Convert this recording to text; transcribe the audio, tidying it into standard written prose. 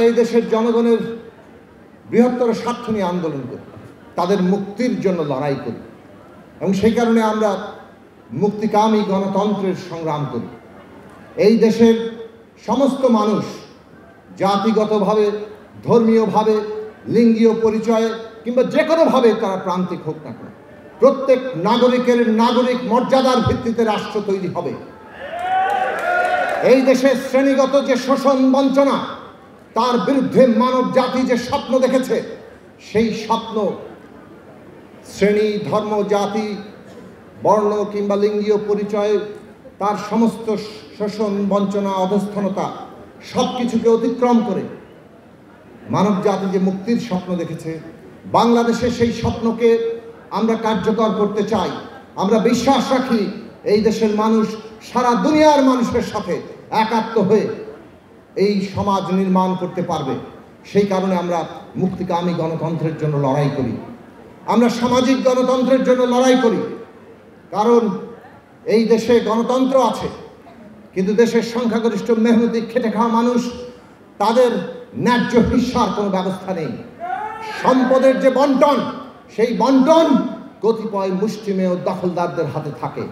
এই দেশের জনগণের বৃহত্তর স্বার্থ নিয়ে আন্দোলন করি, তাদের মুক্তির জন্য লড়াই করি, এবং সেই কারণে আমরা মুক্তিকামী গণতন্ত্রের সংগ্রাম করি। এই দেশের সমস্ত মানুষ জাতিগতভাবে, ধর্মীয়ভাবে, লিঙ্গীয় পরিচয়ে কিংবা যে কোনোভাবে তারা প্রান্তিক হোক না কেন, প্রত্যেক নাগরিকের নাগরিক মর্যাদার ভিত্তিতে রাষ্ট্র তৈরি হবে। এই দেশের শ্রেণীগত যে শোষণ বঞ্চনা, তার বিরুদ্ধে মানব জাতি যে স্বপ্ন দেখেছে, সেই স্বপ্ন শ্রেণী, ধর্ম, জাতি, বর্ণ কিংবা লিঙ্গীয় পরিচয়ে তার সমস্ত শোষণ, বঞ্চনা, অধস্থনতা সব কিছুকে অতিক্রম করে মানব জাতি যে মুক্তির স্বপ্ন দেখেছে, বাংলাদেশে সেই স্বপ্নকে আমরা কার্যকর করতে চাই। আমরা বিশ্বাস রাখি এই দেশের মানুষ সারা দুনিয়ার মানুষের সাথে একাত্ম হয়ে এই সমাজ নির্মাণ করতে পারবে। সেই কারণে আমরা মুক্তিকামী গণতন্ত্রের জন্য লড়াই করি, আমরা সামাজিক গণতন্ত্রের জন্য লড়াই করি। কারণ এই দেশে গণতন্ত্র আছে, কিন্তু দেশের সংখ্যাগরিষ্ঠ মেহনতি খেটে খাওয়া মানুষ, তাদের ন্যায্য হিস্সার কোনো ব্যবস্থা নেই। সম্পদের যে বন্টন, সেই বন্টন কতিপয় মুষ্টিমেয় দখলদারদের হাতে থাকে।